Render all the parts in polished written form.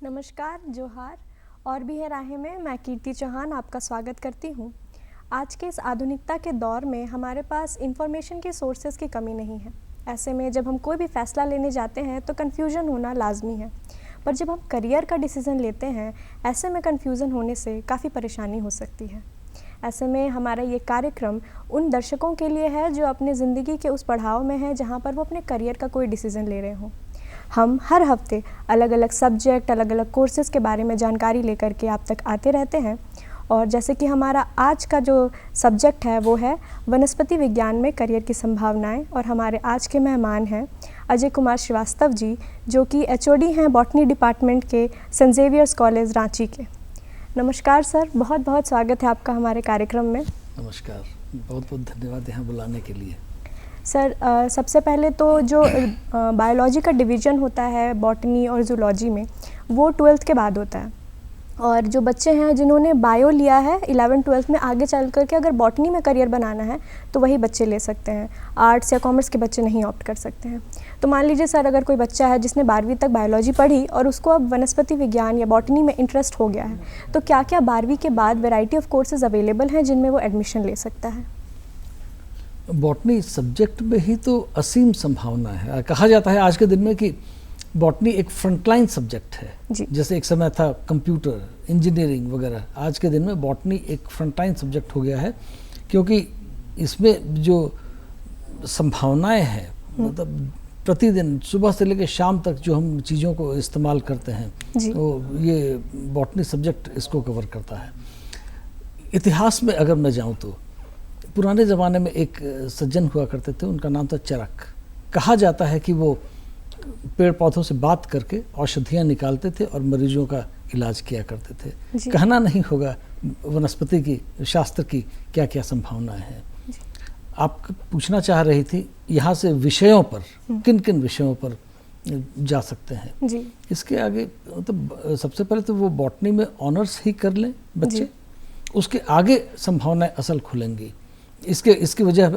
नमस्कार, जोहार। और भी है राहें में मैं कीर्ति चौहान आपका स्वागत करती हूँ। आज के इस आधुनिकता के दौर में हमारे पास इंफॉर्मेशन के सोर्सेज की कमी नहीं है। ऐसे में जब हम कोई भी फ़ैसला लेने जाते हैं तो कन्फ्यूज़न होना लाजमी है। पर जब हम करियर का डिसीज़न लेते हैं, ऐसे में कन्फ्यूज़न होने से काफ़ी परेशानी हो सकती है। ऐसे में हमारा ये कार्यक्रम उन दर्शकों के लिए है जो अपने ज़िंदगी के उस पड़ाव में हैं जहाँ पर वो अपने करियर का कोई डिसीज़न ले रहे हों। हम हर हफ्ते अलग अलग सब्जेक्ट, अलग अलग कोर्सेज़ के बारे में जानकारी लेकर के आप तक आते रहते हैं। और जैसे कि हमारा आज का जो सब्जेक्ट है वो है वनस्पति विज्ञान में करियर की संभावनाएं। और हमारे आज के मेहमान हैं अजय कुमार श्रीवास्तव जी, जो कि एचओडी हैं बॉटनी डिपार्टमेंट के सेंट ज़ेवियर्स कॉलेज रांची के। नमस्कार सर, बहुत बहुत स्वागत है आपका हमारे कार्यक्रम में। नमस्कार, बहुत बहुत धन्यवाद यहाँ बुलाने के लिए। सर, सबसे पहले तो जो बायोलॉजी का डिवीज़न होता है बॉटनी और जूलॉजी में, वो 12th के बाद होता है। और जो बच्चे हैं जिन्होंने बायो लिया है 11th-12th में, आगे चल कर के अगर बॉटनी में करियर बनाना है तो वही बच्चे ले सकते हैं। आर्ट्स या कॉमर्स के बच्चे नहीं ऑप्ट कर सकते हैं। तो मान लीजिए सर, अगर कोई बच्चा है जिसने 12वीं तक बायोलॉजी पढ़ी और उसको अब वनस्पति विज्ञान या बॉटनी में इंटरेस्ट हो गया है, तो क्या क्या 12वीं के बाद वैरायटी ऑफ कोर्सेज अवेलेबल हैं जिनमें वो एडमिशन ले सकता है? बॉटनी सब्जेक्ट में ही तो असीम संभावना है। कहा जाता है आज के दिन में कि बॉटनी एक फ्रंटलाइन सब्जेक्ट है। जैसे एक समय था कंप्यूटर, इंजीनियरिंग वगैरह, आज के दिन में बॉटनी एक फ्रंटलाइन सब्जेक्ट हो गया है, क्योंकि इसमें जो संभावनाएं हैं, मतलब प्रतिदिन सुबह से लेकर शाम तक जो हम चीज़ों को इस्तेमाल करते हैं, तो ये बॉटनी सब्जेक्ट इसको कवर करता है। इतिहास में अगर मैं जाऊँ तो पुराने ज़माने में एक सज्जन हुआ करते थे, उनका नाम था चरक। कहा जाता है कि वो पेड़ पौधों से बात करके औषधियाँ निकालते थे और मरीजों का इलाज किया करते थे। कहना नहीं होगा वनस्पति की, शास्त्र की क्या क्या संभावनाएं हैं। आप पूछना चाह रही थी यहाँ से विषयों पर, किन किन विषयों पर जा सकते हैं जी। इसके आगे तो सबसे पहले तो वो बॉटनी में ऑनर्स ही कर लें बच्चे, उसके आगे संभावनाएं असल खुलेंगी। इसकी वजह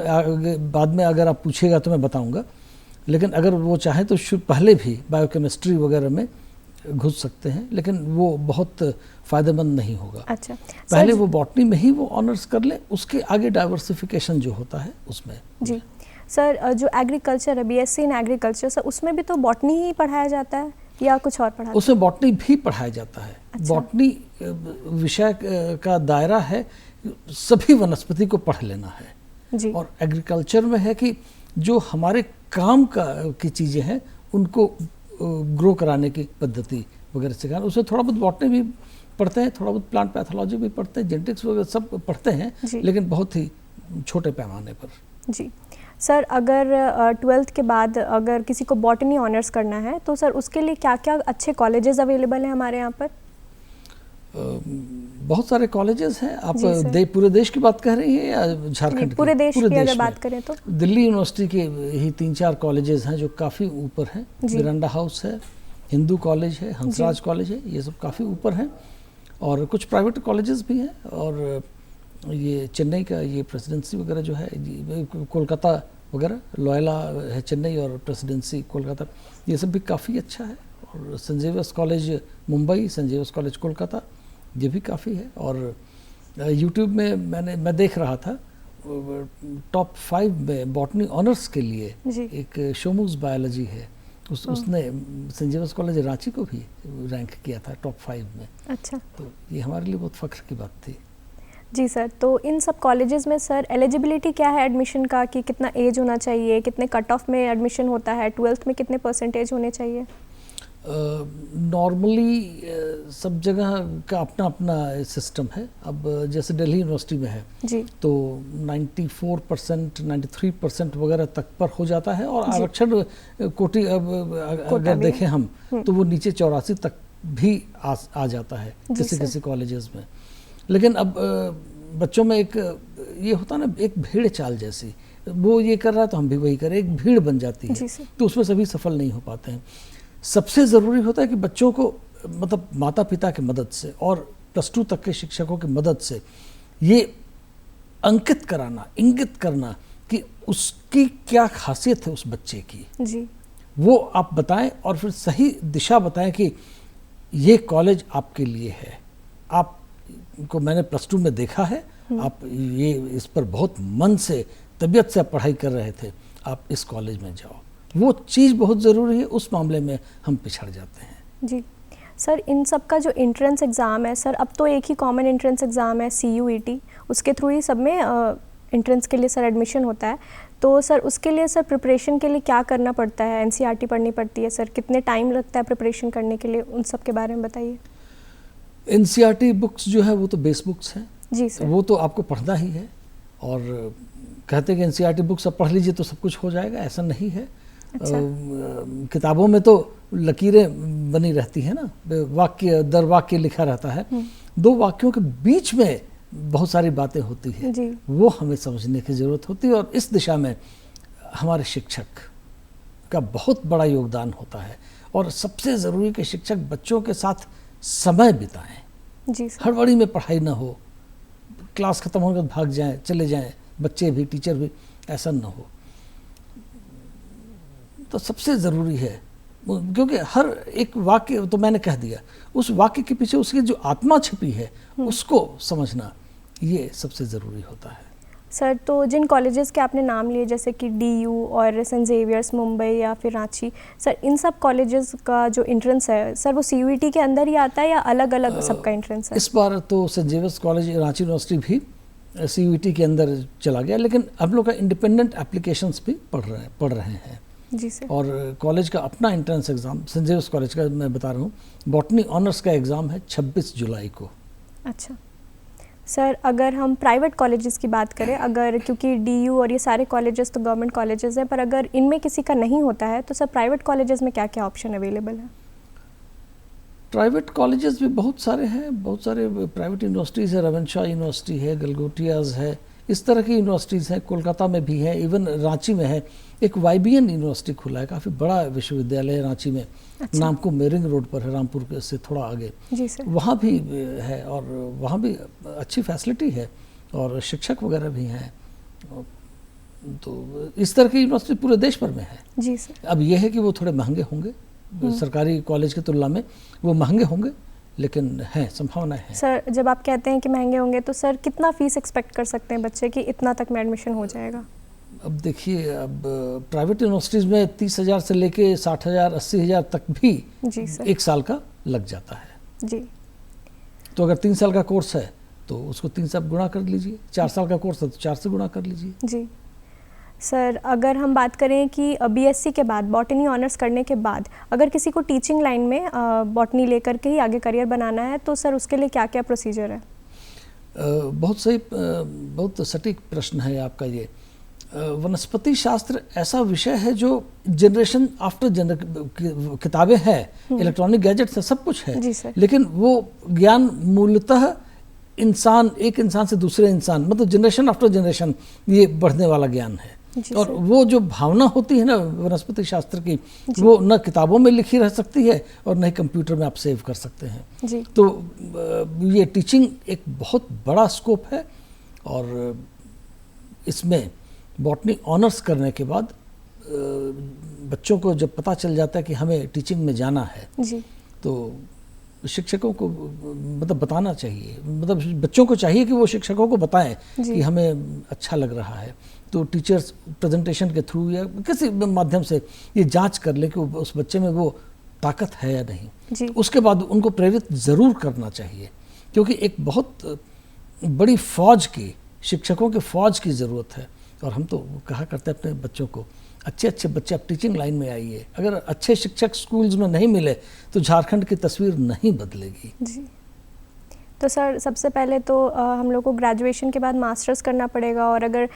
बाद में अगर आप पूछेगा तो मैं बताऊंगा। लेकिन अगर वो चाहे तो पहले भी बायोकेमिस्ट्री वगैरह में घुस सकते हैं, लेकिन वो बहुत फ़ायदेमंद नहीं होगा। अच्छा, पहले वो बॉटनी में ही वो ऑनर्स कर ले, उसके आगे डाइवर्सिफिकेशन जो होता है उसमें। जी सर, जो एग्रीकल्चर है, बीएससी इन एग्रीकल्चर, सर उसमें भी तो बॉटनी ही पढ़ाया जाता है या कुछ और पढ़ाया? उसमें बॉटनी भी पढ़ाया जाता है। अच्छा। बॉटनी विषय का दायरा है, सभी वनस्पति को पढ़ लेना है जी। और एग्रीकल्चर में है कि जो हमारे काम की चीज़ें हैं उनको ग्रो कराने की पद्धति वगैरह सिखाना। उसमें थोड़ा बहुत बॉटनी भी पढ़ते हैं, थोड़ा बहुत प्लांट पैथोलॉजी भी पढ़ते हैं, जेनेटिक्स वगैरह सब पढ़ते हैं, लेकिन बहुत ही छोटे पैमाने पर जी। सर, अगर 12th के बाद अगर किसी को बॉटनी ऑनर्स करना है तो सर उसके लिए क्या क्या अच्छे कॉलेजेस अवेलेबल हैं हमारे यहाँ पर? बहुत सारे कॉलेजेस हैं। आप पूरे देश की बात कह रही हैं या झारखंड? पूरे देश की अगर बात करें तो दिल्ली यूनिवर्सिटी के ही 3-4 कॉलेजेस हैं जो काफ़ी ऊपर हैं। मिरांडा हाउस है, हिंदू कॉलेज है, हंसराज कॉलेज है, ये सब काफ़ी ऊपर हैं। और कुछ प्राइवेट कॉलेजेस भी हैं। और ये चेन्नई का ये प्रेसिडेंसी वगैरह जो है, कोलकाता वगैरह, लॉयला है चेन्नई और प्रेसिडेंसी कोलकाता, ये सब भी काफ़ी अच्छा है। और Saint Xavier's college Mumbai, Saint Xavier's college Kolkata, ये भी काफ़ी है। और यूट्यूब में मैं देख रहा था टॉप 5 में बॉटनी ऑनर्स के लिए एक शोमूज बायोलॉजी है, उसने सेंट ज़ेवियर्स कॉलेज रांची को भी रैंक किया था टॉप 5 में। अच्छा, तो ये हमारे लिए बहुत फ़ख्र की बात थी जी सर। तो इन सब कॉलेजेस में सर एलिजिबिलिटी क्या है एडमिशन का, कि कितना एज होना चाहिए, कितने कट ऑफ में एडमिशन होता है, 12th में कितने परसेंटेज होने चाहिए? नॉर्मली सब जगह का अपना अपना सिस्टम है। अब जैसे दिल्ली यूनिवर्सिटी में है जी, तो 94%, 93% वगैरह तक पर हो जाता है। और आरक्षण कोटि अगर देखें हम तो वो नीचे 84 तक भी आ जाता है किसी कॉलेजेस में। लेकिन अब बच्चों में एक ये होता है ना, एक भीड़ चाल जैसी, वो ये कर रहा है तो हम भी वही करें, एक भीड़ बन जाती है, तो उसमें सभी सफल नहीं हो पाते हैं। सबसे ज़रूरी होता है कि बच्चों को, मतलब माता पिता की मदद से और +2 तक के शिक्षकों की मदद से ये अंकित कराना, इंगित करना कि उसकी क्या खासियत है उस बच्चे की जी, वो आप बताएं और फिर सही दिशा बताएं कि ये कॉलेज आपके लिए है। आपको मैंने +2 में देखा है, आप ये इस पर बहुत मन से, तबीयत से आप पढ़ाई कर रहे थे, आप इस कॉलेज में जाओ। वो चीज़ बहुत ज़रूरी है, उस मामले में हम पिछड़ जाते हैं। जी सर, इन सब का जो एंट्रेंस एग्ज़ाम है सर, अब तो एक ही कॉमन एंट्रेंस एग्ज़ाम है CUET, उसके थ्रू ही सब में एंट्रेंस के लिए सर एडमिशन होता है। तो सर उसके लिए सर प्रिपरेशन के लिए क्या करना पड़ता है? NCERT पढ़नी पड़ती है सर? कितने टाइम लगता है प्रिपरेशन करने के लिए? उन सब के बारे में बताइए। NCERT बुक्स जो है वो तो बेस बुक्स हैं जी सर, वो तो आपको पढ़ना ही है। और कहते हैं कि NCERT बुक्स आप पढ़ लीजिए तो सब कुछ हो जाएगा, ऐसा नहीं है। अच्छा। किताबों में तो लकीरें बनी रहती हैं ना, वाक्य दर वाक्य लिखा रहता है, 2 वाक्यों के बीच में बहुत सारी बातें होती हैं, वो हमें समझने की ज़रूरत होती है। और इस दिशा में हमारे शिक्षक का बहुत बड़ा योगदान होता है। और सबसे ज़रूरी कि शिक्षक बच्चों के साथ समय बिताएं। जी सर। हड़बड़ी में पढ़ाई ना हो, क्लास खत्म होने के बाद भाग जाएं, चले जाएं, बच्चे भी टीचर भी, ऐसा ना हो। तो सबसे ज़रूरी है, क्योंकि हर एक वाक्य तो मैंने कह दिया, उस वाक्य के पीछे उसकी जो आत्मा छिपी है उसको समझना, ये सबसे ज़रूरी होता है। सर तो जिन कॉलेजेस के आपने नाम लिए जैसे कि DU और सेंट ज़ेवियर्स मुंबई या फिर रांची, सर इन सब कॉलेजेस का जो एंट्रेंस है सर वो CUET के अंदर ही आता है या अलग अलग सबका एंट्रेंस है? इस बार तो Saint Xavier's college Ranchi university भी CUET के अंदर चला गया, लेकिन हम लोग का इंडिपेंडेंट एप्लीकेशंस भी पढ़ रहे हैं। जी सर। और कॉलेज का अपना entrance exam, Saint Xavier's college का मैं बता रहा हूँ, बॉटनी ऑनर्स का एग्ज़ाम है 26 जुलाई को। अच्छा सर, अगर हम प्राइवेट कॉलेजेस की बात करें, अगर क्योंकि DU और ये सारे कॉलेजेस तो गवर्नमेंट कॉलेजेस हैं, पर अगर इनमें किसी का नहीं होता है तो सर प्राइवेट कॉलेजेस में क्या क्या ऑप्शन अवेलेबल है? प्राइवेट कॉलेजेस भी बहुत सारे हैं, बहुत सारे प्राइवेट यूनिवर्सिटीज़ है, रविंद्र यूनिवर्सिटी है, गलगोटियाज़ है, इस तरह की यूनिवर्सिटीज़ हैं। कोलकाता में भी है, इवन रांची में है, एक YBN यूनिवर्सिटी खुला है, काफ़ी बड़ा विश्वविद्यालय है रांची में। अच्छा। नामको मेरिंग रोड पर है, रामपुर से थोड़ा आगे। जी सर। वहाँ भी है और वहाँ भी अच्छी फैसिलिटी है और शिक्षक वगैरह भी हैं। तो इस तरह की यूनिवर्सिटी पूरे देश भर में है। जी सर। अब यह है कि वो थोड़े महंगे होंगे, सरकारी कॉलेज की तुलना में वो महंगे होंगे, लेकिन है, संभावना है। सर जब आप कहते हैं कि महंगे होंगे तो सर कितना फीस एक्सपेक्ट कर सकते हैं बच्चे कि इतना तक में एडमिशन हो जाएगा? अब देखिए, अब प्राइवेट यूनिवर्सिटीज़ में 30,000 से लेके 60,000 80,000 तक भी जी सर। 1 साल का लग जाता है। जी। तो अगर 3 साल का कोर्स है तो उसको 3 से आप गुणा कर लीजिए, 4 साल का कोर्स है तो 4 से गुणा कर लीजिए। जी सर, अगर हम बात करें कि BSc के बाद, बॉटनी ऑनर्स करने के बाद अगर किसी को टीचिंग लाइन में बॉटनी लेकर के ही आगे करियर बनाना है तो सर उसके लिए क्या क्या प्रोसीजर है? बहुत सही, बहुत सटीक प्रश्न है आपका ये। वनस्पति शास्त्र ऐसा विषय है जो जनरेशन आफ्टर किताबें हैं, इलेक्ट्रॉनिक गैजेट्स हैं, सब कुछ है। जी सर। लेकिन वो ज्ञान मूलतः इंसान, एक इंसान से दूसरे इंसान, मतलब जनरेशन आफ्टर जनरेशन ये बढ़ने वाला ज्ञान है। और वो जो भावना होती है ना वनस्पति शास्त्र की, वो न किताबों में लिखी रह सकती है और न ही कंप्यूटर में आप सेव कर सकते हैं। जी। तो ये टीचिंग एक बहुत बड़ा स्कोप है और इसमें बॉटनी ऑनर्स करने के बाद बच्चों को जब पता चल जाता है कि हमें टीचिंग में जाना है, जी, तो शिक्षकों को मतलब बताना चाहिए, मतलब बच्चों को चाहिए कि वो शिक्षकों को बताएं कि हमें अच्छा लग रहा है। तो टीचर्स प्रेजेंटेशन के थ्रू या किसी माध्यम से ये जांच कर ले कि उस बच्चे में वो ताकत है या नहीं जी। उसके बाद उनको प्रेरित ज़रूर करना चाहिए, क्योंकि एक बहुत बड़ी फौज की, शिक्षकों के फौज की ज़रूरत है। और हम तो कहा करते हैं अपने बच्चों को, अच्छे अच्छे बच्चे आप टीचिंग लाइन में आइए। अगर अच्छे शिक्षक स्कूल्स में नहीं मिले तो झारखंड की तस्वीर नहीं बदलेगी। जी। तो सर सबसे पहले तो हम लोग को ग्रेजुएशन के बाद मास्टर्स करना पड़ेगा, और अगर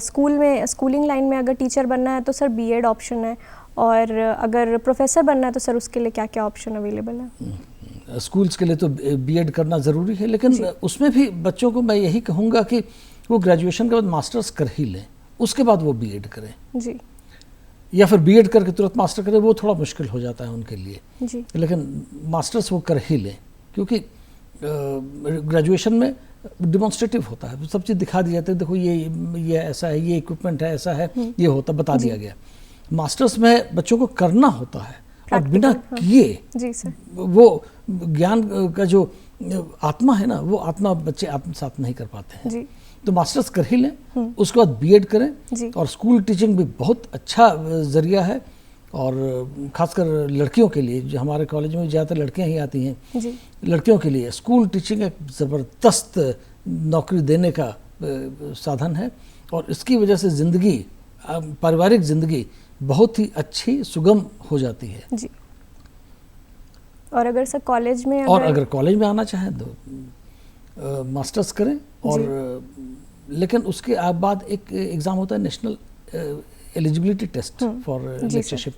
स्कूलिंग लाइन में अगर टीचर बनना है तो सर बीएड ऑप्शन है, और अगर प्रोफेसर बनना है तो सर उसके लिए क्या क्या ऑप्शन अवेलेबल है? स्कूल्स के लिए तो बीएड करना ज़रूरी है, लेकिन उसमें भी बच्चों को मैं यही कहूँगा कि वो ग्रेजुएशन के बाद मास्टर्स कर ही लें, उसके बाद वो बीएड करें। जी। या फिर बीएड करके तुरंत मास्टर करें, वो थोड़ा मुश्किल हो जाता है उनके लिए। जी। लेकिन मास्टर्स वो कर ही लें, क्योंकि ग्रेजुएशन में डिमॉन्स्ट्रेटिव होता है, सब चीज़ दिखा दी जाती है, देखो ये ऐसा है, ये इक्विपमेंट है, ऐसा है, ये होता, बता दिया गया। मास्टर्स में बच्चों को करना होता है, और बिना किए जी सर। वो ज्ञान का जो आत्मा है ना, वो आत्मा बच्चे आत्मसात नहीं कर पाते हैं जी। तो मास्टर्स कर ही लें, उसके बाद बीएड करें जी। और स्कूल टीचिंग भी बहुत अच्छा जरिया है, और खासकर लड़कियों के लिए, जो हमारे कॉलेज में ज़्यादातर लड़कियां ही आती हैं जी। लड़कियों के लिए स्कूल टीचिंग एक ज़बरदस्त नौकरी देने का साधन है, और इसकी वजह से ज़िंदगी, पारिवारिक ज़िंदगी बहुत ही अच्छी सुगम हो जाती है जी। और अगर सर कॉलेज में और अगर कॉलेज में आना चाहें तो मास्टर्स करें, और लेकिन उसके बाद एक एग्ज़ाम होता है national eligibility test for lectureship,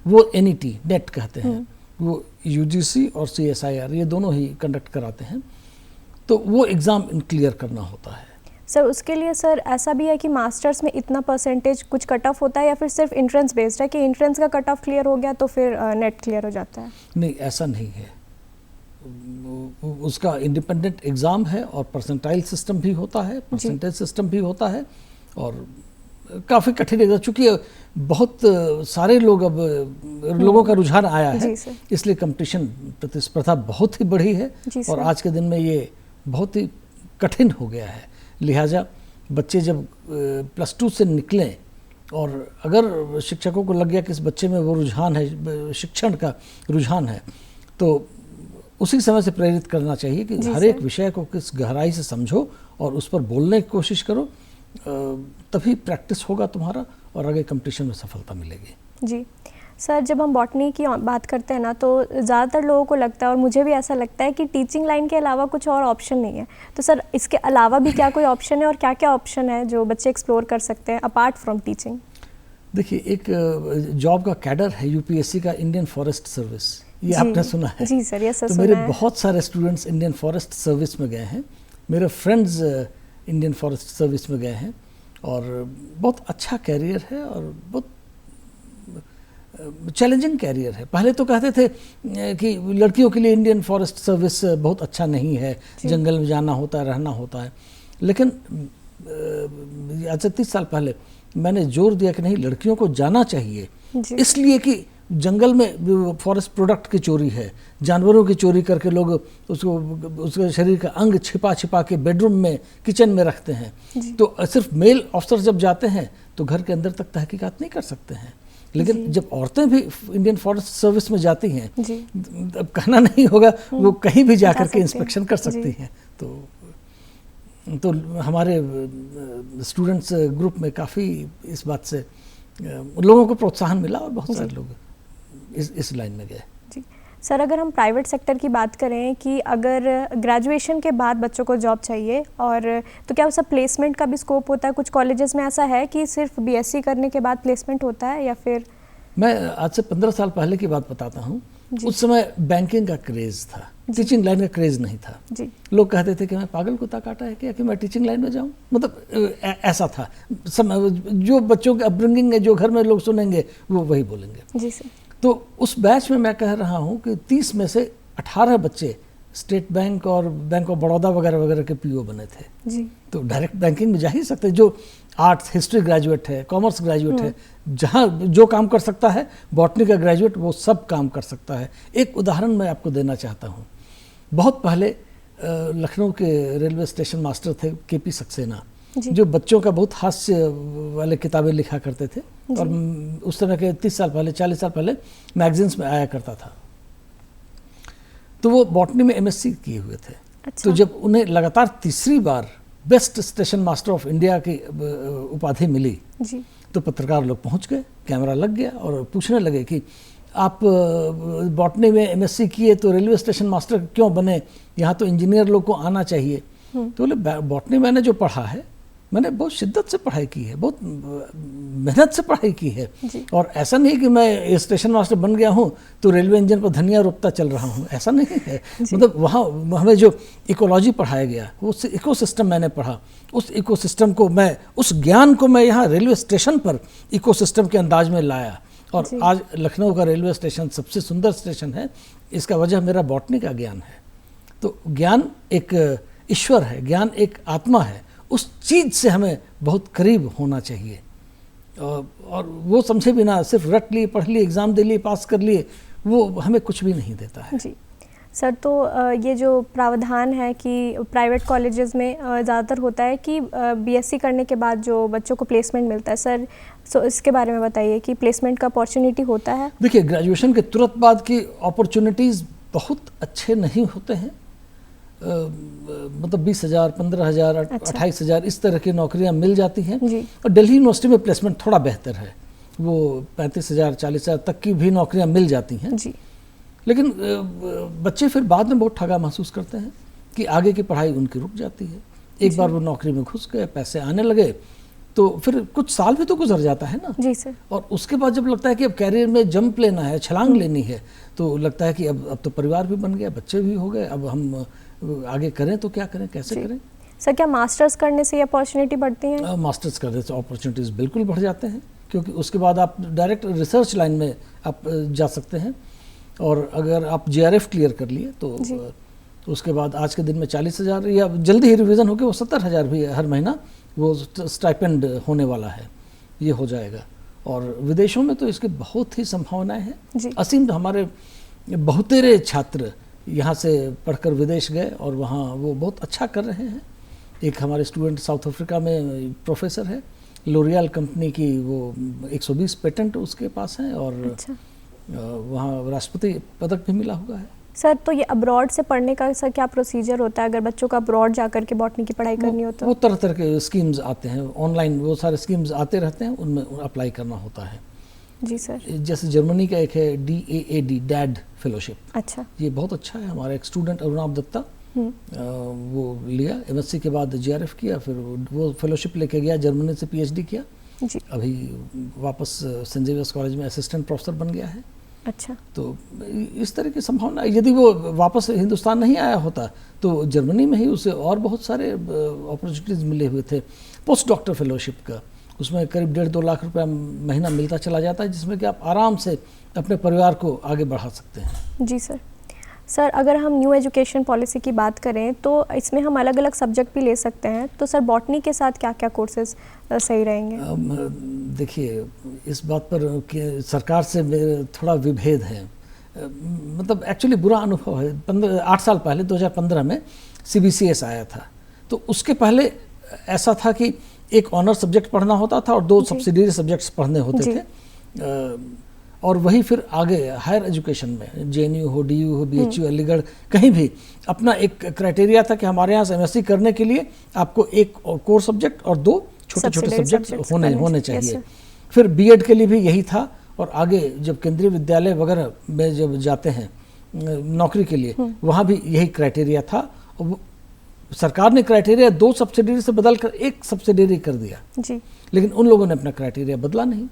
वो एनईटी नेट कहते हैं, वो यूजीसी और सीएसआईआर ये दोनों ही कंडक्ट कराते हैं, तो वो एग्ज़ाम क्लियर करना होता है। सर उसके लिए सर ऐसा भी है कि मास्टर्स में इतना परसेंटेज कुछ कट ऑफ होता है, या फिर सिर्फ एंट्रेंस बेस्ड है कि एंट्रेंस का कट ऑफ क्लियर हो गया तो फिर नेट क्लियर हो जाता है? नहीं, ऐसा नहीं है, उसका इंडिपेंडेंट एग्ज़ाम है और परसेंटाइल सिस्टम भी होता है, परसेंटेज सिस्टम भी होता है, और काफ़ी कठिन एग्जाम, चूँकि बहुत सारे लोग अब लोगों का रुझान आया है, इसलिए कंपटीशन प्रतिस्पर्धा बहुत ही बढ़ी है, और आज के दिन में ये बहुत ही कठिन हो गया है। लिहाजा बच्चे जब +2 से निकलें, और अगर शिक्षकों को लग गया कि इस बच्चे में वो रुझान है, शिक्षण का रुझान है, तो उसी समय से प्रेरित करना चाहिए कि हर एक विषय को किस गहराई से समझो और उस पर बोलने की कोशिश करो, तभी प्रैक्टिस होगा तुम्हारा और आगे कंपटीशन में सफलता मिलेगी। जी सर, जब हम बॉटनी की बात करते हैं ना, तो ज़्यादातर लोगों को लगता है, और मुझे भी ऐसा लगता है कि टीचिंग लाइन के अलावा कुछ और ऑप्शन नहीं है। तो सर इसके अलावा भी क्या कोई ऑप्शन है, और क्या क्या ऑप्शन है जो बच्चे एक्सप्लोर कर सकते हैं अपार्ट फ्रॉम टीचिंग? देखिए, एक जॉब का कैडर है यूपीएससी का, इंडियन फॉरेस्ट सर्विस, ये आपने सुना है? जी सर, ये सर तो मेरे बहुत सारे स्टूडेंट्स इंडियन फॉरेस्ट सर्विस में गए हैं, मेरे फ्रेंड्स इंडियन फॉरेस्ट सर्विस में गए हैं, और बहुत अच्छा कैरियर है और बहुत चैलेंजिंग कैरियर है। पहले तो कहते थे कि लड़कियों के लिए इंडियन फॉरेस्ट सर्विस बहुत अच्छा नहीं है, जंगल में जाना होता है, रहना होता है, लेकिन आज से 30 साल पहले मैंने जोर दिया कि नहीं, लड़कियों को जाना चाहिए, इसलिए कि जंगल में फॉरेस्ट प्रोडक्ट की चोरी है, जानवरों की चोरी करके लोग उसके शरीर का अंग छिपा छिपा के बेडरूम में, किचन में रखते हैं। तो सिर्फ मेल ऑफिसर जब जाते हैं तो घर के अंदर तक तहकीकात नहीं कर सकते हैं, लेकिन जब औरतें भी इंडियन फॉरेस्ट सर्विस में जाती हैं, अब कहना नहीं होगा, वो कहीं भी जाकर के इंस्पेक्शन कर सकती हैं। तो हमारे स्टूडेंट्स ग्रुप में काफ़ी इस बात से लोगों को प्रोत्साहन मिला, और बहुत सारे लोग इस लाइन में गए। जी सर, अगर हम प्राइवेट सेक्टर की बात करें कि अगर ग्रेजुएशन के बाद बच्चों को जॉब चाहिए, और तो क्या सब प्लेसमेंट का भी स्कोप होता है? कुछ कॉलेजेस में ऐसा है कि सिर्फ बीएससी करने के बाद प्लेसमेंट होता है, या फिर? मैं आज से 15 साल पहले की बात बताता हूँ। उस समय बैंकिंग का क्रेज़ था, टीचिंग लाइन का क्रेज़ नहीं था। लोग कहते थे कि मैं पागल कुत्ता काटा है क्या कि मैं टीचिंग लाइन में जाऊँ, मतलब ऐसा था जो बच्चों की अपब्रिंगिंग है, जो घर में लोग सुनेंगे वो वही बोलेंगे। जी सर। तो उस बैच में मैं कह रहा हूँ कि 30 में से 18 बच्चे स्टेट बैंक और बैंक ऑफ बड़ौदा वगैरह वगैरह के पीओ बने थे। जी। तो डायरेक्ट बैंकिंग में जा ही सकते, जो आर्ट्स हिस्ट्री ग्रेजुएट है, कॉमर्स ग्रेजुएट है, जहाँ जो काम कर सकता है, बॉटनी का ग्रेजुएट वो सब काम कर सकता है। एक उदाहरण मैं आपको देना चाहता हूँ। बहुत पहले लखनऊ के रेलवे स्टेशन मास्टर थे केपी सक्सेना, जो बच्चों का बहुत हास्य वाले किताबें लिखा करते थे, और उस समय के 30 साल पहले 40 साल पहले मैगजीन्स में आया करता था। तो वो बॉटनी में एमएससी किए हुए थे। अच्छा। तो जब उन्हें लगातार तीसरी बार best station master of India की उपाधि मिली, तो पत्रकार लोग पहुंच गए, कैमरा लग गया, और पूछने लगे कि आप बॉटनी में एमएससी किए तो रेलवे स्टेशन मास्टर क्यों बने, यहाँ तो इंजीनियर लोग को आना चाहिए। तो बोले बॉटनी मैंने जो पढ़ा है, मैंने बहुत शिद्दत से पढ़ाई की है, बहुत मेहनत से पढ़ाई की है, और ऐसा नहीं कि मैं स्टेशन मास्टर बन गया हूँ तो रेलवे इंजन पर धनिया रोपता चल रहा हूँ, ऐसा नहीं है। मतलब वहाँ हमें जो इकोलॉजी पढ़ाया गया, वो इकोसिस्टम मैंने पढ़ा, उस इकोसिस्टम को मैं, उस ज्ञान को मैं यहाँ रेलवे स्टेशन पर इकोसिस्टम के अंदाज में लाया, और आज लखनऊ का रेलवे स्टेशन सबसे सुंदर स्टेशन है। इसका वजह मेरा बॉटनी का ज्ञान है। तो ज्ञान एक ईश्वर है, ज्ञान एक आत्मा है, उस चीज़ से हमें बहुत करीब होना चाहिए, और वो समझे बिना सिर्फ रट लिए, पढ़ लिए, एग्ज़ाम दे लिए, पास कर लिए, वो हमें कुछ भी नहीं देता है। जी सर तो ये जो प्रावधान है कि प्राइवेट कॉलेजेस में ज़्यादातर होता है कि बीएससी करने के बाद जो बच्चों को प्लेसमेंट मिलता है सर, सो इसके बारे में बताइए कि प्लेसमेंट का अपॉर्चुनिटी होता है? देखिए, ग्रेजुएशन के तुरंत बाद की अपॉर्चुनिटीज़ बहुत अच्छे नहीं होते हैं। मतलब 20,000, 15,000, 28,000 इस तरह की नौकरियां मिल जाती हैं। और दिल्ली यूनिवर्सिटी में प्लेसमेंट थोड़ा बेहतर है, वो 35,000, 40,000 तक की भी नौकरियां मिल जाती हैं जी। लेकिन बच्चे फिर बाद में बहुत ठगा महसूस करते हैं कि आगे की पढ़ाई उनकी रुक जाती है। एक बार वो नौकरी में घुस गए, पैसे आने लगे, तो फिर कुछ साल भी तो गुजर जाता है ना जी सर। और उसके बाद जब लगता है कि अब कैरियर में जंप लेना है, छलांग लेनी है, तो लगता है कि अब तो परिवार भी बन गया, बच्चे भी हो गए, अब हम आगे करें तो क्या करें, कैसे करें। सर क्या मास्टर्स करने से ये अपॉर्चुनिटी बढ़ती है? मास्टर्स करने से अपॉर्चुनिटीज़ बिल्कुल बढ़ जाते हैं, क्योंकि उसके बाद आप डायरेक्ट रिसर्च लाइन में आप जा सकते हैं। और अगर आप JRF क्लियर कर लिए तो उसके बाद आज के दिन में 40,000 या जल्दी ही रिवीजन होकर वो 70,000 भी हर महीना वो स्टाइपेंड होने वाला है, ये हो जाएगा। और विदेशों में तो इसकी बहुत ही संभावनाएं हैं। असीम हमारे बहुतेरे छात्र यहाँ से पढ़कर विदेश गए और वहाँ वो बहुत अच्छा कर रहे हैं। एक हमारे स्टूडेंट साउथ अफ्रीका में प्रोफेसर है, लोरियल कंपनी की, वो 120 पेटेंट उसके पास हैं और वहाँ राष्ट्रपति पदक भी मिला हुआ है। सर तो ये अब्रॉड से पढ़ने का सर क्या प्रोसीजर होता है अगर बच्चों को अब्रॉड जाकर के बॉटनी की पढ़ाई करनी हो तो? वो तरह तरह के स्कीम्स आते हैं ऑनलाइन, वो सारे स्कीम्स आते रहते हैं, उनमें अप्लाई करना होता है जी सर। जैसे जर्मनी का एक है DAAD डैड फेलोशिप। अच्छा, ये बहुत अच्छा है। हमारा एक स्टूडेंट अरुणाभ दत्ता वो लिया, MSc के बाद JRF किया, फिर वो फेलोशिप लेके गया, जर्मनी से PhD किया जी। अभी वापस सेंट जेवियर्स कॉलेज में असिस्टेंट प्रोफेसर बन गया है। अच्छा, तो इस तरह की संभावना, यदि वो वापस हिंदुस्तान नहीं आया होता तो जर्मनी में ही उसे और बहुत सारे अपॉर्चुनिटीज़ मिले हुए थे। पोस्ट डॉक्टर फेलोशिप का, उसमें करीब 1.5-2 लाख रुपया महीना मिलता चला जाता है, जिसमें कि आप आराम से अपने परिवार को आगे बढ़ा सकते हैं। जी सर। सर अगर हम न्यू एजुकेशन पॉलिसी की बात करें तो इसमें हम अलग अलग सब्जेक्ट भी ले सकते हैं, तो सर बॉटनी के साथ क्या क्या कोर्सेज सही रहेंगे? देखिए, इस बात पर कि सरकार से मेरे थोड़ा विभेद है। मतलब एक्चुअली बुरा अनुभव है। 8 साल पहले 2015 में CBCS आया था, तो उसके पहले ऐसा था कि एक ऑनर सब्जेक्ट पढ़ना होता था और 2 सब्सिडियरी सब्जेक्ट्स पढ़ने होते थे। और वही फिर आगे हायर एजुकेशन में JNU हो, DU हो, BHU, अलीगढ़, कहीं भी अपना एक क्राइटेरिया था कि हमारे यहाँ MSc करने के लिए आपको एक कोर सब्जेक्ट और 2 छोटे छोटे सब्जेक्ट होने चाहिए। फिर B.Ed के लिए भी यही था। और आगे जब केंद्रीय विद्यालय वगैरह में जब जाते हैं नौकरी के लिए, वहाँ भी यही क्राइटेरिया था। और सरकार ने क्राइटेरिया 2 सब्सिडियरी से बदल कर 1 सब्सिडियरी कर दिया जी। लेकिन उन लोगों ने अपना क्राइटेरिया बदला नहीं।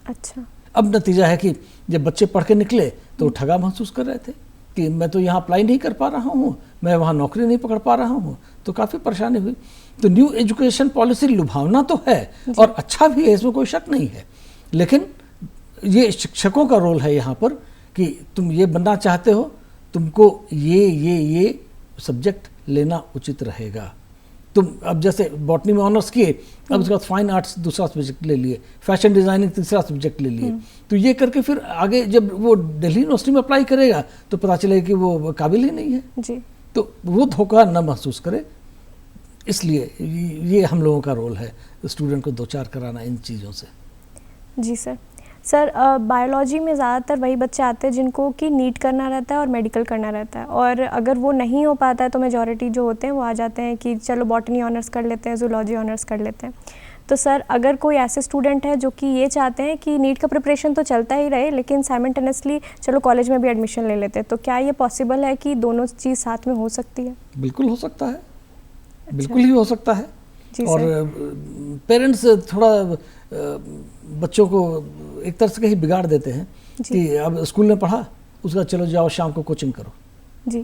अच्छा, अब नतीजा है कि जब बच्चे पढ़ के निकले तो ठगा महसूस कर रहे थे कि मैं तो यहाँ अप्लाई नहीं कर पा रहा हूँ, मैं वहाँ नौकरी नहीं पकड़ पा रहा हूँ, तो काफ़ी परेशानी हुई। तो न्यू एजुकेशन पॉलिसी लुभावना तो है और अच्छा भी है, इसमें कोई शक नहीं है, लेकिन ये शिक्षकों का रोल है यहाँ पर कि तुम ये बनना चाहते हो, तुमको ये सब्जेक्ट लेना उचित रहेगा। तुम अब जैसे बॉटनी में ऑनर्स किए, अब उसके बाद फाइन आर्ट्स दूसरा सब्जेक्ट ले लिए, फैशन डिज़ाइनिंग तीसरा सब्जेक्ट ले लिए, तो ये करके फिर आगे जब वो दिल्ली यूनिवर्सिटी में अप्लाई करेगा तो पता चलेगा कि वो काबिल ही नहीं है जी। तो वो धोखा न महसूस करे, इसलिए ये हम लोगों का रोल है स्टूडेंट को 2-4 कराना इन चीज़ों से। जी सर। सर बायोलॉजी में ज़्यादातर वही बच्चे आते हैं जिनको कि नीट करना रहता है और मेडिकल करना रहता है, और अगर वो नहीं हो पाता है तो मेजॉरिटी जो होते हैं वो आ जाते हैं कि चलो बॉटनी ऑनर्स कर लेते हैं, जूलॉजी ऑनर्स कर लेते हैं। तो सर अगर कोई ऐसे स्टूडेंट है जो कि ये चाहते हैं कि नीट का प्रिपरेशन तो चलता ही रहे लेकिन साइमल्टेनियसली चलो कॉलेज में भी एडमिशन ले लेते हैं, तो क्या ये पॉसिबल है कि दोनों चीज़ साथ में हो सकती है? बिल्कुल हो सकता है। अच्छा। बिल्कुल ही हो सकता है। और पेरेंट्स थोड़ा बच्चों को एक तरह से कहीं बिगाड़ देते हैं कि अब स्कूल में पढ़ा, उसका चलो जाओ शाम को कोचिंग करो जी।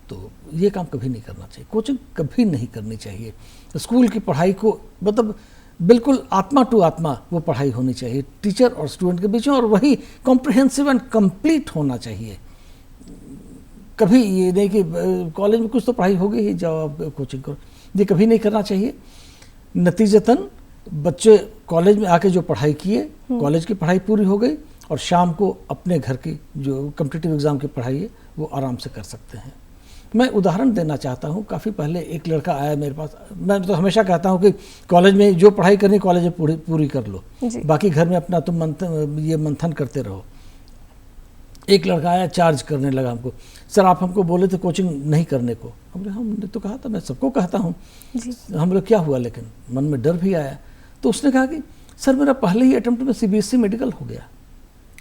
तो ये काम कभी नहीं करना चाहिए, कोचिंग कभी नहीं करनी चाहिए। स्कूल की पढ़ाई को मतलब बिल्कुल आत्मा टू आत्मा वो पढ़ाई होनी चाहिए टीचर और स्टूडेंट के बीच में, और वही कॉम्प्रिहेंसिव एंड कंप्लीट होना चाहिए। कभी ये नहीं कि कॉलेज में कुछ तो पढ़ाई होगी ही, जाओ आप कोचिंग करो, ये कभी नहीं करना चाहिए। नतीजतन बच्चे कॉलेज में आके जो पढ़ाई किए, कॉलेज की पढ़ाई पूरी हो गई, और शाम को अपने घर की जो कॉम्पिटिटिव एग्ज़ाम की पढ़ाई है वो आराम से कर सकते हैं। मैं उदाहरण देना चाहता हूँ, काफ़ी पहले एक लड़का आया मेरे पास। मैं तो हमेशा कहता हूँ कि कॉलेज में जो पढ़ाई करनी कॉलेज में पूरी कर लो, बाकी घर में अपना तुम मंथन करते रहो। एक लड़का आया, चार्ज करने लगा हमको, सर आप हमको बोले थे कोचिंग नहीं करने को। हमने तो कहा था, मैं सबको कहता हूँ। हम लोग क्या हुआ, लेकिन मन में डर भी आया। तो उसने कहा कि सर मेरा पहले ही अटेम्प्ट में CBSE मेडिकल हो गया,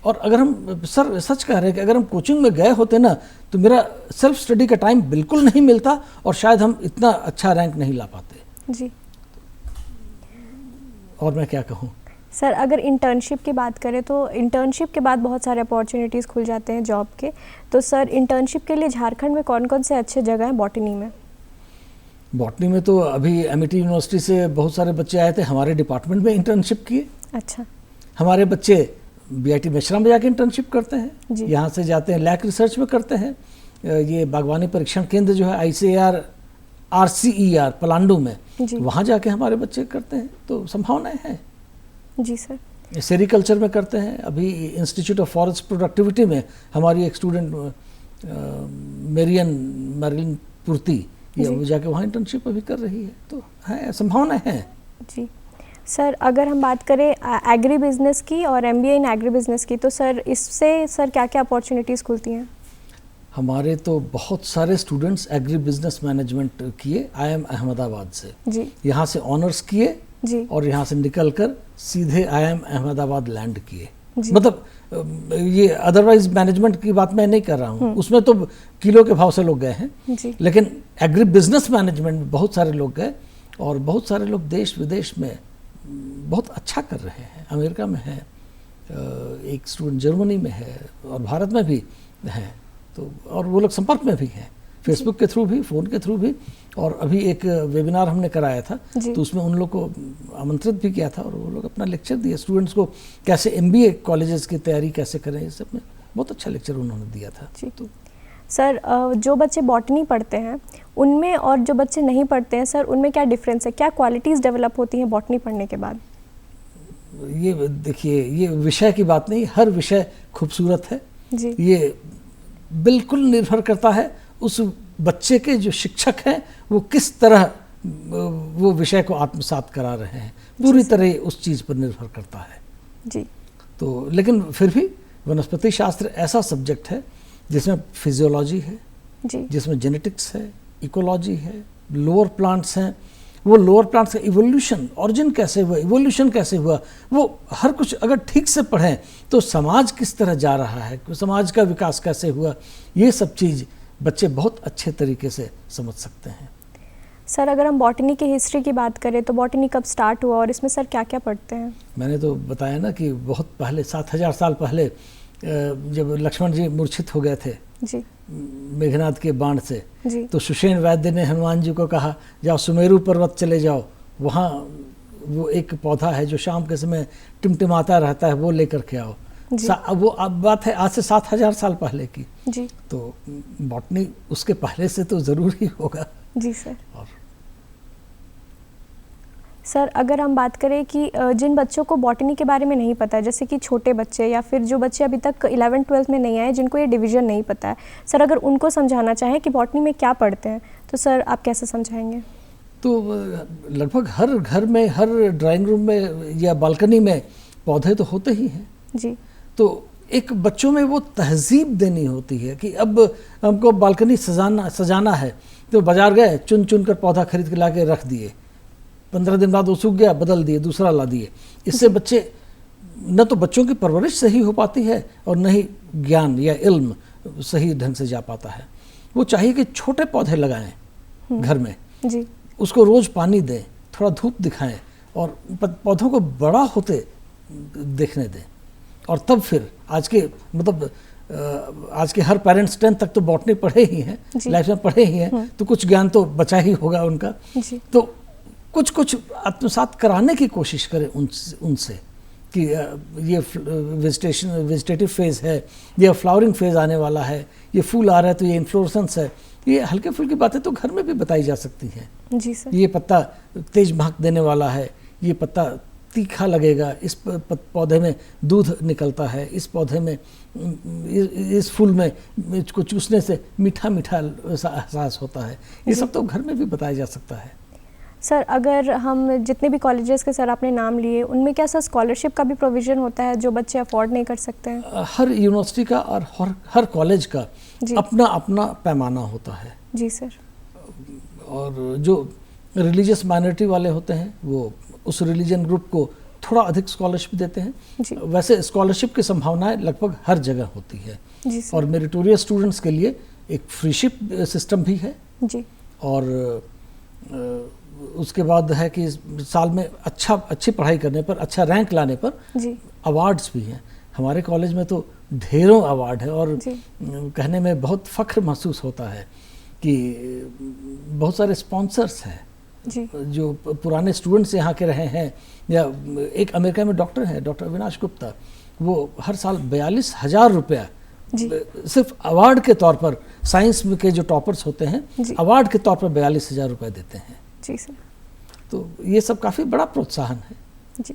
और अगर हम, सर सच कह रहे हैं कि अगर हम कोचिंग में गए होते ना तो मेरा सेल्फ स्टडी का टाइम बिल्कुल नहीं मिलता और शायद हम इतना अच्छा रैंक नहीं ला पाते। जी। और मैं क्या कहूँ सर, अगर इंटर्नशिप की बात करें तो इंटर्नशिप के बाद बहुत सारे अपॉर्चुनिटीज़ खुल जाते हैं जॉब के। तो सर इंटर्नशिप के लिए झारखंड में कौन कौन से अच्छे जगह हैं बॉटनी में? बॉटनी में तो अभी MIT यूनिवर्सिटी से बहुत सारे बच्चे आए थे, हमारे डिपार्टमेंट में इंटर्नशिप किए। अच्छा। हमारे बच्चे BIT मेश्राम में जाके इंटर्नशिप करते हैं, यहाँ से जाते हैं लैक रिसर्च में करते हैं। ये बागवानी परीक्षण केंद्र जो है ICAR RCER पलांडू में, वहाँ जाके हमारे बच्चे करते हैं। तो संभावनाएं हैं। जी सर। सेरिकल्चर में करते हैं। अभी इंस्टीट्यूट ऑफ फॉरेस्ट प्रोडक्टिविटी में हमारी एक स्टूडेंट मेरियन पुर्ती, ये वो जाके वहाँ इंटर्नशिप अभी कर रही है। तो है, संभावनाएं हैं। जी सर, अगर हम बात करें एग्री बिजनेस की और MBA इन एग्री बिजनेस की, तो सर इससे सर क्या क्या अपॉर्चुनिटीज़ खुलती हैं? हमारे तो बहुत सारे स्टूडेंट्स एग्री बिजनेस मैनेजमेंट किए IIM अहमदाबाद से। जी। यहाँ से ऑनर्स किए जी। और यहाँ से निकलकर सीधे IIM अहमदाबाद लैंड किए। मतलब ये अदरवाइज मैनेजमेंट की बात मैं नहीं कर रहा हूँ, उसमें तो किलो के भाव से लोग गए हैं, लेकिन एग्री बिजनेस मैनेजमेंट में बहुत सारे लोग गए, और बहुत सारे लोग देश विदेश में बहुत अच्छा कर रहे हैं। अमेरिका में है, एक स्टूडेंट जर्मनी में है, और भारत में भी हैं। तो और वो लोग संपर्क में भी हैं, फेसबुक के थ्रू भी, फ़ोन के थ्रू भी। और अभी एक वेबिनार हमने कराया था, तो उसमें उन लोग को आमंत्रित भी किया था, और वो लोग अपना लेक्चर दिए स्टूडेंट्स को, कैसे MBA कॉलेजेस की तैयारी कैसे करें, इस सब में बहुत अच्छा लेक्चर उन्होंने दिया था। तो सर जो बच्चे बॉटनी पढ़ते हैं उनमें और जो बच्चे नहीं पढ़ते हैं, सर उनमें क्या डिफरेंस है? क्या क्वालिटीज़ डेवलप होती हैं बॉटनी पढ़ने के बाद? ये देखिए, ये विषय की बात नहीं, हर विषय खूबसूरत है जी। ये बिल्कुल निर्भर करता है उस बच्चे के जो शिक्षक हैं वो किस तरह वो विषय को आत्मसात करा रहे हैं, पूरी तरह उस चीज़ पर निर्भर करता है जी। तो लेकिन फिर भी वनस्पति शास्त्र ऐसा सब्जेक्ट है जिसमें फिजियोलॉजी है जी, जिसमें जेनेटिक्स है, इकोलॉजी है, लोअर प्लांट्स हैं, वो लोअर प्लांट्स का इवोल्यूशन, ऑरिजिन कैसे हुआ, इवोल्यूशन कैसे हुआ, वो हर कुछ अगर ठीक से पढ़ें तो समाज किस तरह जा रहा है, समाज का विकास कैसे हुआ, ये सब चीज़ बच्चे बहुत अच्छे तरीके से समझ सकते हैं। सर अगर हम बॉटनी की हिस्ट्री की बात करें तो बॉटनी कब स्टार्ट हुआ और इसमें सर क्या क्या पढ़ते हैं? मैंने तो बताया ना कि बहुत पहले 7000 साल पहले जब लक्ष्मण जी मूर्छित हो गए थे जी, मेघनाद के बाण से जी, तो सुषेण वैद्य ने हनुमान जी को कहा जाओ सुमेरु पर्वत चले जाओ, वहाँ वो एक पौधा है जो शाम के समय टिमटिमाता रहता है, वो लेकर के आओ। वो अब बात है आज से 7000 साल पहले की जी, तो बॉटनी उसके पहले से तो ज़रूर ही होगा जी सर। और सर अगर हम बात करें कि जिन बच्चों को बॉटनी के बारे में नहीं पता है, जैसे कि छोटे बच्चे या फिर जो बच्चे अभी तक 11th-12th में नहीं आए, जिनको ये डिवीज़न नहीं पता है, सर अगर उनको समझाना चाहें कि बॉटनी में क्या पढ़ते हैं तो सर आप कैसे समझाएंगे? तो लगभग हर घर में, हर ड्राइंग रूम में या बालकनी में पौधे तो होते ही हैं जी। तो एक बच्चों में वो तहजीब देनी होती है कि अब हमको बालकनी सजाना है, तो बाजार गए, चुन चुन कर पौधा खरीद के ला के रख दिए, 15 दिन बाद वो सूख गया, बदल दिए, दूसरा ला दिए। इससे बच्चे न तो बच्चों की परवरिश सही हो पाती है और न ही ज्ञान या इल्म सही ढंग से जा पाता है। वो चाहिए कि छोटे पौधे लगाएं घर में जी, उसको रोज़ पानी दें, थोड़ा धूप दिखाएं और पौधों को बड़ा होते देखने दें। और तब फिर आज के हर पेरेंट्स 10th तक तो बॉटनी पढ़े ही हैं, लाइफ में पढ़े ही हैं, तो कुछ ज्ञान तो बचा ही होगा उनका। तो कुछ कुछ आत्मसात कराने की कोशिश करें उनसे कि ये वेजिटेटिव फेज़ है, ये फ्लावरिंग फेज़ आने वाला है, ये फूल आ रहा है तो ये इन्फ्लोरेसेंस है। ये हल्के फुल्की बातें तो घर में भी बताई जा सकती हैं जी सर। ये पत्ता तेज महक देने वाला है, ये पत्ता तीखा लगेगा, इस पौधे में दूध निकलता है, इस पौधे में इस फूल में इसको चूसने से मीठा मीठा एहसास होता है। ये सब तो घर में भी बताया जा सकता है। सर, अगर हम जितने भी कॉलेजेस के सर आपने नाम लिए, उनमें क्या सर स्कॉलरशिप का भी प्रोविज़न होता है जो बच्चे अफोर्ड नहीं कर सकते हैं? हर यूनिवर्सिटी का और हर कॉलेज का अपना अपना पैमाना होता है। जी सर। और जो रिलीजियस माइनॉरिटी वाले होते हैं वो उस रिलीजन ग्रुप को थोड़ा अधिक स्कॉलरशिप देते हैं जी। वैसे स्कॉलरशिप की संभावनाएं लगभग हर जगह होती है जी सर। और मेरिटोरियस स्टूडेंट्स के लिए एक फ्रीशिप सिस्टम भी है जी। और उसके बाद है कि साल में अच्छी पढ़ाई करने पर, अच्छा रैंक लाने पर जी अवार्ड्स भी हैं। हमारे कॉलेज में तो ढेरों अवार्ड है और कहने में बहुत फख्र महसूस होता है कि बहुत सारे स्पॉन्सर्स हैं जी। जो पुराने स्टूडेंट्स यहाँ के रहे हैं, या एक अमेरिका में डॉक्टर हैं, डॉक्टर अविनाश गुप्ता, वो हर साल 42,000 रुपया सिर्फ अवार्ड के तौर पर, साइंस के जो टॉपर्स होते हैं अवार्ड के तौर पर 42,000 रुपये देते हैं। जी सर। तो ये सब काफ़ी बड़ा प्रोत्साहन है। जी,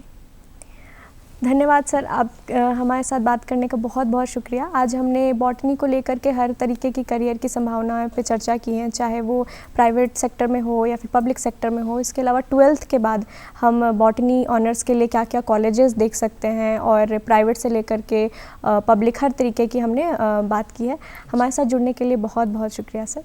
धन्यवाद सर, आप हमारे साथ बात करने का बहुत बहुत शुक्रिया। आज हमने बॉटनी को लेकर के हर तरीके की करियर की संभावनाओं पे चर्चा की है, चाहे वो प्राइवेट सेक्टर में हो या फिर पब्लिक सेक्टर में हो। इसके अलावा 12th के बाद हम बॉटनी ऑनर्स के लिए क्या क्या कॉलेजेस देख सकते हैं और प्राइवेट से लेकर के पब्लिक, हर तरीके की हमने बात की है। हमारे साथ जुड़ने के लिए बहुत बहुत शुक्रिया सर।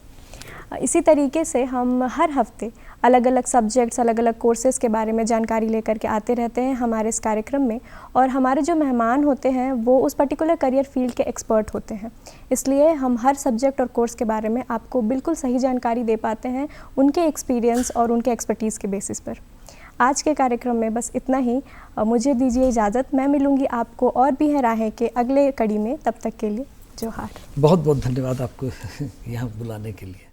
इसी तरीके से हम हर हफ्ते अलग अलग सब्जेक्ट्स, अलग अलग कोर्सेज़ के बारे में जानकारी लेकर के आते रहते हैं हमारे इस कार्यक्रम में, और हमारे जो मेहमान होते हैं वो उस पर्टिकुलर करियर फील्ड के एक्सपर्ट होते हैं। इसलिए हम हर सब्जेक्ट और कोर्स के बारे में आपको बिल्कुल सही जानकारी दे पाते हैं उनके एक्सपीरियंस और उनके एक्सपर्टीज़ के बेसिस पर। आज के कार्यक्रम में बस इतना ही। मुझे दीजिए इजाज़त। मैं मिलूँगी आपको और भी है राहें के अगले कड़ी में। तब तक के लिए जोहार। बहुत बहुत धन्यवाद आपको यहाँ बुलाने के लिए।